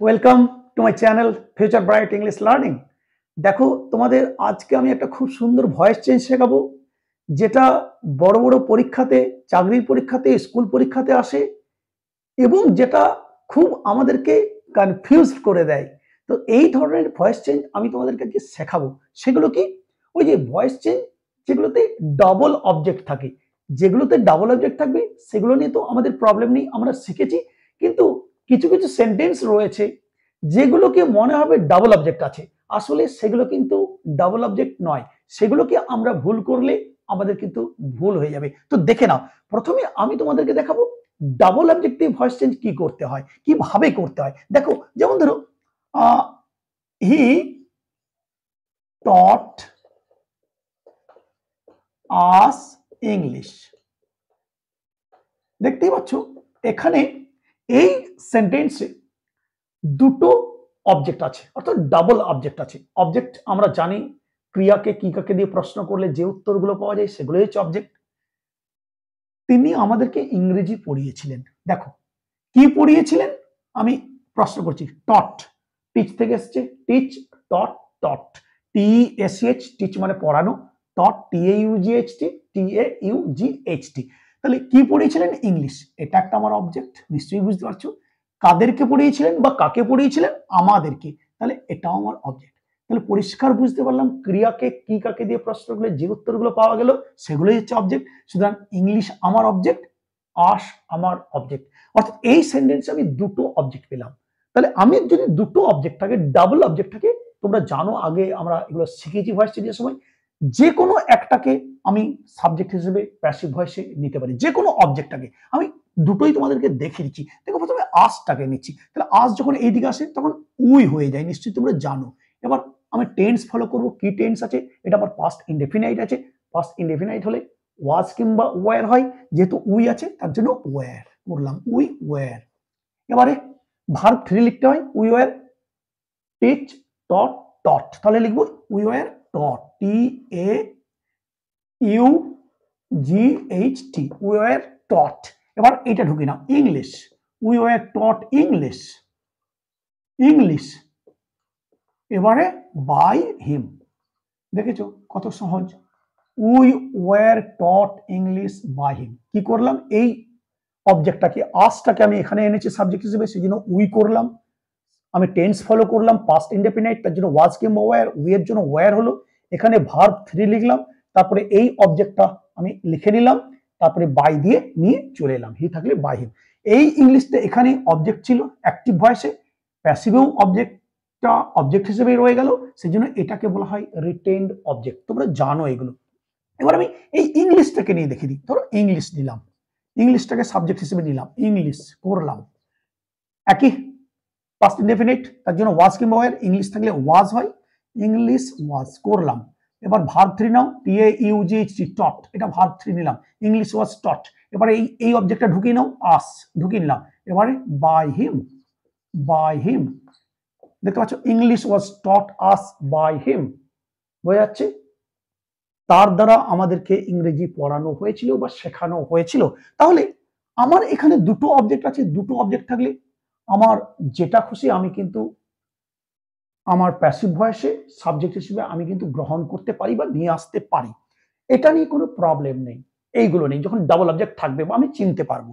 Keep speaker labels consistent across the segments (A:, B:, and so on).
A: Welcome to my channel future bright English learning. দেখো, তোমাদের আজকে আমি একটা খুব সুন্দর ভয়েস চেঞ্জ শেখাবো, যেটা বড় বড় পরীক্ষাতে, চাকরির পরীক্ষাতে, স্কুল পরীক্ষাতে আসে এবং যেটা খুব আমাদেরকে কনফিউজ করে দেয়। তো এই ধরনের ভয়েস চেঞ্জ আমি তোমাদেরকে আজকে শেখাবো। সেগুলো কি? ওই যে ভয়েস চেঞ্জ যেগুলোতে ডাবল অবজেক্ট থাকে, যেগুলোতে ডাবল অবজেক্ট থাকবে সেগুলো নিয়ে তো আমাদের প্রবলেম নেই, আমরা শিখেছি। কিন্তু কিছু কিছু সেন্টেন্স রয়েছে যেগুলোকে মনে হবে ডাবল অবজেক্ট আছে, আসলে সেগুলো কিন্তু ডাবল অবজেক্ট নয়। সেগুলোকে আমরা ভুল করলে আমাদের কিন্তু ভুল হয়ে যাবে। তো দেখে নাও, প্রথমে আমি তোমাদেরকে দেখাবো ডাবল অবজেক্টিভ ভয়েস চেঞ্জ কি করতে হয়, কিভাবে করতে হয়। দেখো, যেমন ধরো হি টট আস ইংলিশ। দেখতেই পাচ্ছ এখানে এই সেন্টেন্সে দুটো অবজেক্ট আছে, অর্থাৎ ডাবল অবজেক্ট আছে। অবজেক্ট আমরা জানি, ক্রিয়াকে কি কাকে দিয়ে প্রশ্ন করলে যে উত্তরগুলো পাওয়া যায় সেগুলো হচ্ছে অবজেক্ট। তিনি আমাদেরকে ইংরেজি পড়িয়েছিলেন। দেখো কি পড়িয়েছিলেন, আমি প্রশ্ন করছি। টট, টিচ থেকে এসছে, teach, taught, taught, T S H, teach মানে পড়ানো, taught T A U G H T, T A U G H T. তাহলে কি পড়িয়েছিলেন? ইংলিশ। এটা একটা আমার অবজেক্ট, নিশ্চয়ই বুঝতে পারছো। কাদেরকে পড়িয়েছিলেন বা কাকে পড়িয়েছিলেন? আমাদেরকে। তাহলে এটাও আমার অবজেক্ট। তাহলে পরিষ্কার বুঝতে পারলাম, ক্রিয়াকে কি কাকে দিয়ে প্রশ্ন করলে যে উত্তরগুলো পাওয়া গেল সেগুলোই হচ্ছে অবজেক্ট। সুতরাং ইংলিশ আমার অবজেক্ট, আস আমার অবজেক্ট। অর্থাৎ এই সেন্টেন্সে আমি দুটো অবজেক্ট পেলাম। তাহলে আমি যদি দুটো অবজেক্ট থাকে, ডাবল অবজেক্ট থাকে, তোমরা জানো আগে আমরা এগুলো শিখেছি ভয়েস চেঞ্জের সময়, যে কোনো একটাকে আমি সাবজেক্ট হিসেবে প্যাসিভ ভয়েসে নিতে পারি, যে কোনো অবজেক্টটাকে। আমি দুটোই তোমাদেরকে দেখে দিচ্ছি। দেখো, প্রথমে আসটাকে নিচ্ছি। তাহলে আস যখন এইদিকে আসে তখন উই হয়ে যায়, নিশ্চয়ই তোমরা জানো। এবার আমি টেন্স ফলো করব। কি টেন্স আছে? এটা আমার পাস্ট ইনডেফিনাইট আছে। পাস্ট ইনডেফিনাইট হলে ওয়াজ কিংবা ওয়ার হয়, যেহেতু উই আছে তার জন্য ওয়ার করলাম, উই ওয়ার। এবারে ভার্ব থ্রি লিখতে হয়, we were teach taught taught. তাহলে লিখবো we were taught, T A U G H T, we were taught. এবার এটা ঢুকি নাও, English. We were taught English, English. এবারে বাই হিম। দেখেছো কত সহজ? We were taught English by him. কি করলাম? এই অবজেক্টটাকে, আসটাকে আমি এখানে এনেছি সাবজেক্ট হিসেবে, সেই জন্য উই করলাম। আমি টেন্স ফলো করলাম, পাস্ট ইনডেফিনাইট, তার জন্য ওয়াজ কিংবা ওয়্যার, উই এর জন্য ওয়্যার হলো। এখানে ভার্ব থ্রি লিখলাম, তারপরে এই অবজেক্টটা আমি লিখে নিলাম, তারপরে বাই দিয়ে নিয়ে চলে এলাম, হি থাকলে বাই হিম। এই ইংলিশটা এখানে অবজেক্ট ছিল অ্যাক্টিভ ভয়েসে, প্যাসিভেও অবজেক্টটা অবজেক্ট হিসেবে রয়ে গেল, সেজন্য এটাকে বলা হয় রিটেইনড অবজেক্ট। তোমরা জানো এগুলো। এবার আমি এই ইংলিশটাকে নিয়ে দেখে দিই। ধরো ইংলিশ নিলাম, ইংলিশটাকে সাবজেক্ট হিসেবে নিলাম, ইংলিশ করলাম। একই পাস্ট ইনডেফিনিট, তার জন্য ওয়াজ কিংবা ওয়্যার, ইংলিশ থাকলে ওয়াজ হয়, ইংলিশ ওয়াজ করলাম। এবার ভার্ব থ্রি নাও, T A U G H T, taught, এটা ভার্ব থ্রি নিলাম, ইংলিশ ওয়াজ টট। এবারে এই অবজেক্টটা ঢুকিয়ে নাও, আস ঢুকিয়ে নিলাম। এবারে বাই হিম, বাই হিম। দেখতে পাচ্ছ, English was taught us by him. বোঝা যাচ্ছে? তার দ্বারা আমাদেরকে ইংরেজি পড়ানো হয়েছিল বা শেখানো হয়েছিল। তাহলে আমার এখানে দুটো অবজেক্ট আছে, দুটো অবজেক্ট থাকলে আমার যেটা খুশি আমি কিন্তু আমার প্যাসিভ ভয়েসে সাবজেক্ট হিসেবে আমি কিন্তু গ্রহণ করতে পারি বা নিয়ে আসতে পারি। এটা নিয়ে কোনো প্রবলেম নেই, এইগুলো নেই। যখন ডাবল অবজেক্ট থাকবে আমি চিনতে পারবো।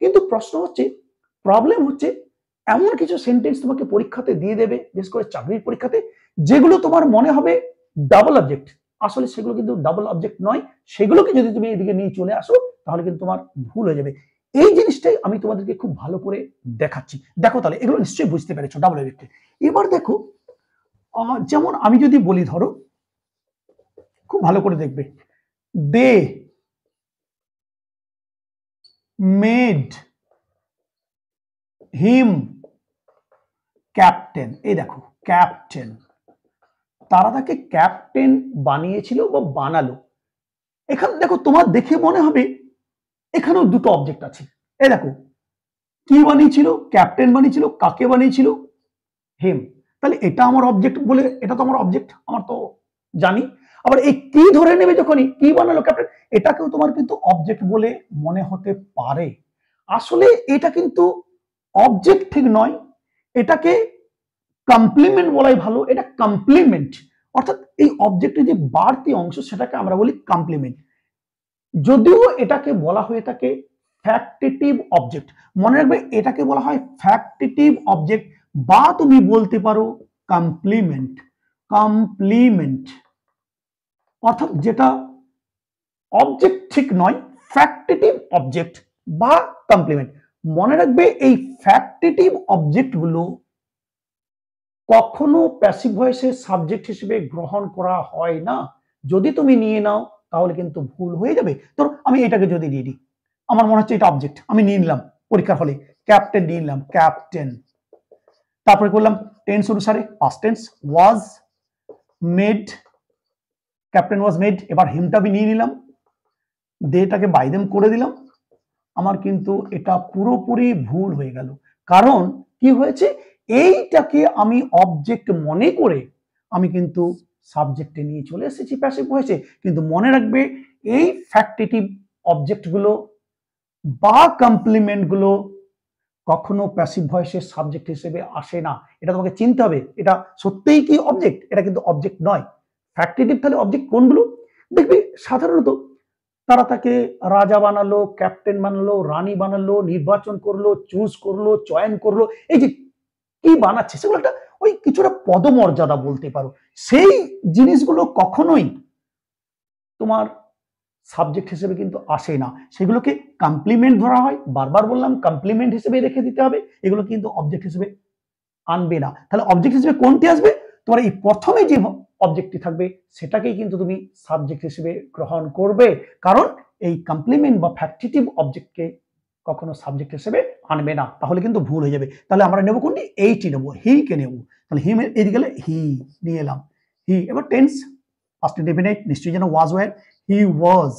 A: কিন্তু প্রশ্ন হচ্ছে, প্রবলেম হচ্ছে, এমন কিছু সেন্টেন্স তোমাকে পরীক্ষাতে দিয়ে দেবে, বিশেষ করে চাকরির পরীক্ষাতে, যেগুলো তোমার মনে হবে ডাবল অবজেক্ট, আসলে সেগুলো কিন্তু ডাবল অবজেক্ট নয়। সেগুলোকে যদি তুমি এদিকে নিয়ে চলে আসো তাহলে কিন্তু তোমার ভুল হয়ে যাবে। এই জিনিসটাই আমি তোমাদেরকে খুব ভালো করে দেখাচ্ছি। দেখো, তাহলে এগুলো নিশ্চয়ই বুঝতে পেরেছো ডাবল অবজেক্ট। এবার দেখো, যেমন আমি যদি বলি, ধরো খুব ভালো করে দেখবে, দে মেড হিম ক্যাপ্টেন। এই দেখো ক্যাপ্টেন, তারা তাকে ক্যাপ্টেন বানিয়েছিল বা বানালো। এখানে দেখো, তোমার দেখে মনে হবে এখানেও দুটো অবজেক্ট আছে। এই দেখো, কি বানিয়েছিল? ক্যাপ্টেন বানিয়েছিল। কাকে বানিয়েছিল? হিম। তাহলে এটা আমার অবজেক্ট বলে, এটা তো আমার অবজেক্ট, আমার তো জানি। আবার এই কি ধরে নেবে যখনই, কি বানালো ক্যাপ্টেন, এটাকেও তোমার কিন্তু অবজেক্ট বলে মনে হতে পারে। আসলে এটা কিন্তু অবজেক্ট ঠিক নয়, এটাকে কমপ্লিমেন্ট বলাই ভালো, এটা কমপ্লিমেন্ট, অর্থাৎ এই অবজেক্টের যে বাড়তি অংশ সেটাকে আমরা বলি কমপ্লিমেন্ট। যদিও এটাকে বলা হয়ে থাকে ফ্যাক্টিটিভ অবজেক্ট, মনে রাখবে এটাকে বলা হয় ফ্যাক্টিটিভ অবজেক্ট, বা তুমি বলতে পারো কমপ্লিমেন্ট। কমপ্লিমেন্ট অর্থাৎ যেটা অবজেক্ট ঠিক নয়, ফ্যাক্টিটিভ অবজেক্ট বা কমপ্লিমেন্ট। মনে রাখবে এই ফ্যাক্টিটিভ অবজেক্টগুলো কখনো প্যাসিভ ভয়েসের সাবজেক্ট হিসেবে গ্রহণ করা হয় না। যদি তুমি নিয়ে নাও তাহলে কিন্তু ভুল হয়ে যাবে। তো আমি এটাকে যদি নিয়ে নিই, আমার মনে হচ্ছে এটা অবজেক্ট, আমি নিয়ে নিলাম পরীক্ষার হলে ক্যাপ্টেন নিয়ে নিলাম, ক্যাপ্টেন। তারপরে করলাম টেন্স অনুসারে past tense, was made, captain was made. এবার হিমটা আমি নিয়ে নিলাম, দেটাকে বাই দেম করে দিলাম। আমার কিন্তু এটা পুরোপুরি ভুল হয়ে গেল, কারণ কি হয়েছে, এইটাকে আমি অবজেক্ট মনে করে আমি কিন্তু সাবজেক্টে নিয়ে চলে এসেছি প্যাসিভ ভয়েসে। কিন্তু মনে রাখবে এই ফ্যাক্টিটিভ অবজেক্টগুলো বা কমপ্লিমেন্টগুলো কখনো প্যাসিভ ভয়েসের সাবজেক্ট হিসেবে আসে না। এটা তোমাকে চিনতে হবে, এটা সত্যিই কি অবজেক্ট, এটা কিন্তু অবজেক্ট নয়। ফ্যাক্টিটিভ তাহলে অবজেক্ট কোনগুলো দেখবি, সাধারণত তারা তাকে রাজা বানালো, ক্যাপ্টেন বানালো, রানী বানালো, নির্বাচন করলো, চুজ করলো, চয়ন করলো, এই যে কি বানাচ্ছে সেগুলো একটা ওই কিছুটা পদমর্যাদা বলতে পারো। সেই জিনিসগুলো কখনোই তোমার সাবজেক্ট হিসেবে কিন্তু আসে না, সেগুলোকে কমপ্লিমেন্ট ধরা হয়। বারবার বললাম কমপ্লিমেন্ট হিসেবে রেখে দিতে হবে, এগুলো কিন্তু অবজেক্ট হিসেবে আনবে না। তাহলে অবজেক্ট হিসেবে কোনটি আসবে, তোমার এই প্রথমে যে অবজেক্টটি থাকবে সেটাকেই কিন্তু তুমি সাবজেক্ট হিসেবে গ্রহণ করবে, কারণ এই কমপ্লিমেন্ট বা ফ্যাক্টিটিভ অবজেক্টকে কখনো সাবজেক্ট হিসেবে আনবে না, তাহলে কিন্তু ভুল হয়ে যাবে। তাহলে আমরা নেব কোনটি, এইটি নেব, হি কে নেব। তাহলে হি এদিকে গেলে হি নিয়ে এলাম, হি। এবার টেন্স পাস্ট ইনডেফিনিট, নিশ্চয়ই যেন ওয়াজ ওয়্যার, হি ওয়াজ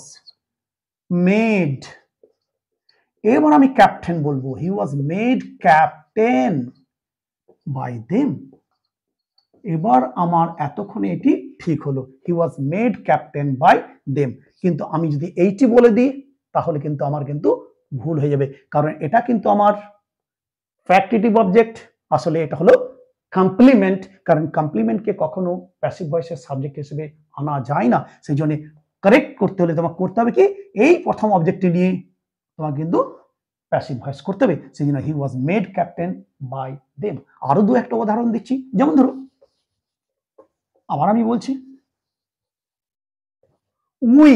A: মেড। এবার আমি ক্যাপ্টেন বলবো, he was made captain by them. এবার আমার এতক্ষণে এটি ঠিক হলো, he was made captain by them. কিন্তু আমি যদি এইটি বলে দিই তাহলে কিন্তু আমার কিন্তু ভুল হয়ে যাবে, কারণ এটা কিন্তু আমার ফ্যাক্টিটিভ অবজেক্ট, আসলে এটা হলো কমপ্লিমেন্ট, কারণ কমপ্লিমেন্টকে কখনো প্যাসিভ ভয়েসের সাবজেক্ট হিসেবে আনা যায় না। সেই জন্য কারেক্ট করতে হলে তোমাকে করতে হবে কি, এই প্রথম অবজেক্টটি নিয়ে তোমাকে কিন্তু প্যাসিভ ভয়েস করতে হবে। সেই জন্য he was made captain by them. আরো দু একটা উদাহরণ দিচ্ছি, যেমন ধরো আবার আমি বলছি উই,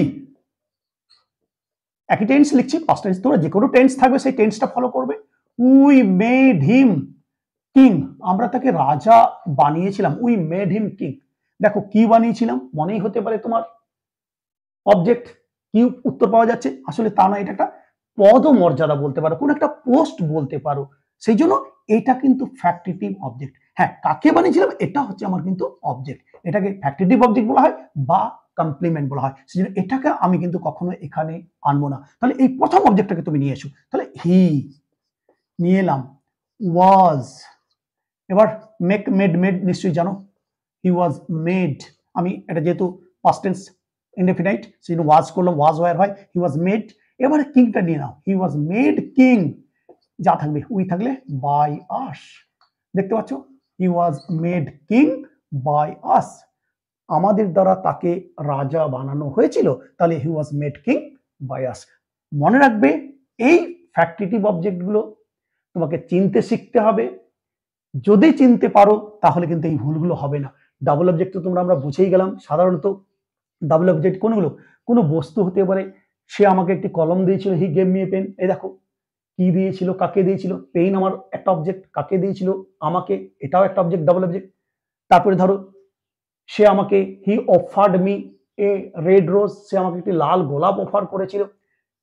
A: একই টেন্স লিখছি, পাস্ট টেন্স, তোমরা যে কোনো টেন্স থাকবে সেই টেন্সটা ফলো করবে। উই মেড হিম কিং, আমরা তাকে রাজা বানিয়েছিলাম, উই মেড হিম কিং। দেখো কি বানিয়েছিলাম, মনেই হতে পারে তোমার অবজেক্ট, কি উত্তর পাওয়া যাচ্ছে, আসলে তা না, এটা একটা পদমর্যাদা বলতে পারো, কোন একটা পোস্ট বলতে পারো। সেই জন্য এটা কিন্তু ফ্যাক্টিটিভ অবজেক্ট। হ্যাঁ, কাকে বানিয়েছিলাম এটা হচ্ছে আমার কিন্তু অবজেক্ট, এটাকে ফ্যাক্টিটিভ অবজেক্ট বলা হয় বা কমপ্লিমেন্ট বলা হয়। সেই জন্য এটাকে আমি কিন্তু কখনো এখানে আনবো না। তাহলে এই প্রথম অবজেক্টটাকে তুমি নিয়ে এসো, তাহলে হি নিয়ে এলাম, ওয়াজ। এবার মেক মেড, মেড নিশ্চয়ই জানো, হি ওয়াজ মেড। আমি এটা যেহেতু পাস্ট টেন্স ইনডেফিনাইট সেই জন্য ওয়াজ করলাম, ওয়াজ ওয়্যার হয়, হি ওয়াজ মেড। এবারে কিংটা নিয়ে নাও, হি ওয়াজ মেড কিং, যা থাকবে উই থাকলে বাই আস। দেখতে পাচ্ছ, he was made king by us, আমাদের দ্বারা তাকে রাজা বানানো হয়েছিল, তাহলে he was made king by us. মনে রাখবে এই ফ্যাক্টিটিভ অবজেক্টগুলো তোমাকে চিনতে শিখতে হবে, যদি চিনতে পারো তাহলে কিন্তু এই ভুলগুলো হবে না। ডাবল অবজেক্ট তো তোমরা আমরা বুঝেই গেলাম, সাধারণত ডাবল অবজেক্ট কোনগুলো, কোনো বস্তু হতে পারে, সে আমাকে একটি কলম দিয়েছিল, he gave me a pen. এই দেখো কি দিয়েছিল, কাকে দিয়েছিল, পেন আমার একটা অবজেক্ট, কাকে দিয়েছিল, আমাকে, এটাও একটা অবজেক্ট, ডাবল অবজেক্ট। তারপরে ধরো সে আমাকে, he offered me a red rose, সে আমাকে একটি লাল গোলাপ অফার করেছিল,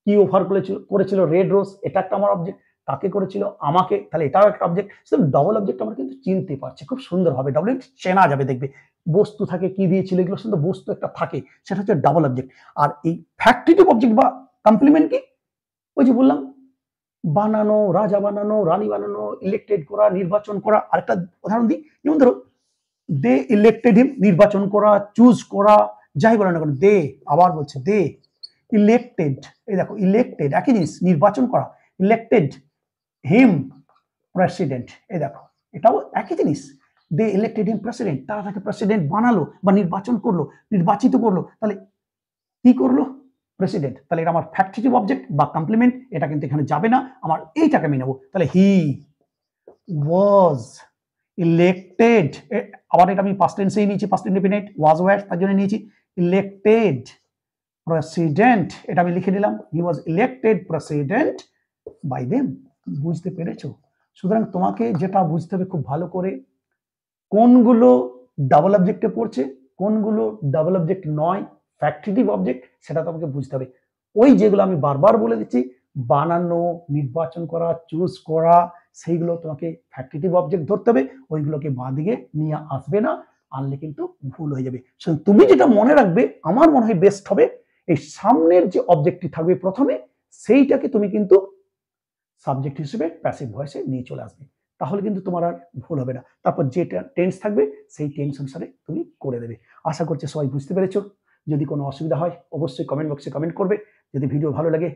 A: কি অফার করেছিল, রেড রোজ, এটা একটা আমার অবজেক্ট, কাকে করেছিল, আমাকে, তাহলে এটাও একটা অবজেক্ট। ডবল অবজেক্ট আমরা কিন্তু চিনতে পারছি খুব সুন্দর হবে, ডবল অবজেক্ট চেনা যাবে, দেখবে বস্তু থাকে, কি দিয়েছিল, এগুলো কিন্তু বস্তু একটা থাকে, সেটা হচ্ছে ডাবল অবজেক্ট। আর এই ফ্যাক্টিটিভ অবজেক্ট বা কমপ্লিমেন্ট কি, ওই যে বললাম বানানো, রাজা বানানো, রানী বানানো, ইলেক্টেড করা, নির্বাচন করা। আরেকটা উদাহরণ দিই, যেমন ধরো দে ইলেক্টেড হিম, নির্বাচন করা, চুজ করা, যাই বলে না কেন, দে, আবার বলছে দে ইলেক্টেড, এই দেখো ইলেক্টেড একই জিনিস, নির্বাচন করা, ইলেক্টেড হিম প্রেসিডেন্ট, এই দেখো এটাও একই জিনিস। দে ইলেক্টেড হিম প্রেসিডেন্ট, তারা তাকে প্রেসিডেন্ট বানালো বা নির্বাচন করলো, নির্বাচিত করলো, তাহলে কি করলো? প্রেসিডেন্ট। তাহলে এটা আমার ফ্যাক্টিটিভ অবজেক্ট বা কমপ্লিমেন্ট, এটা কিন্তু এখানে যাবে না, আমার এইটাকে আমি নেবো। তাহলে হি ওয়াজ ইলেক্টেড, আবার এটা আমি পাস্ট টেন্সেই নিয়েছি, পাস্ট ইনডিফিনিট, ওয়াজ ওয়্যার তার জন্য নিয়েছি। ইলেক্টেড প্রেসিডেন্ট, এটা আমি লিখে নিলাম, he was elected president by them. বুঝতে পেরেছো? সুতরাং তোমাকে যেটা বুঝতে হবে খুব ভালো করে, কোনগুলো ডাবল অবজেক্টে পড়ছে, কোনগুলো ডাবল অবজেক্ট নয়, ফ্যাক্টিটিভ অবজেক্ট, সেটা তোমাকে বুঝতে হবে। ওই যেগুলো আমি বারবার বলে দিচ্ছি, বানানো, নির্বাচন করা, চুজ করা, সেইগুলো তোমাকে ফ্যাক্টিটিভ অবজেক্ট ধরতে হবে, ওইগুলোকে বাঁ দিকে নিয়ে আসবে না, আনলে কিন্তু ভুল হয়ে যাবে। তুমি যেটা মনে রাখবে, আমার মনে হয় বেস্ট হবে, এই সামনের যে অবজেক্টটি থাকবে প্রথমে, সেইটাকে তুমি কিন্তু সাবজেক্ট হিসেবে প্যাসিভ ভয়েসে নিয়ে চলে আসবে, তাহলে কিন্তু তোমার আর ভুল হবে না। তারপর যেটা টেন্স থাকবে সেই টেন্স অনুসারে তুমি করে দেবে। আশা করছি সবাই বুঝতে পেরেছো। যদি কোনো অসুবিধা হয় অবশ্যই কমেন্ট বক্সে কমেন্ট করবে। যদি ভিডিও ভালো লাগে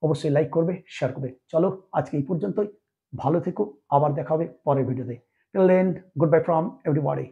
A: অবশ্যই লাইক করবে, শেয়ার করবে। চলো আজকে এই পর্যন্তই, ভালো থেকো, আবার দেখা হবে পরের ভিডিওতে। Till then, goodbye from everybody.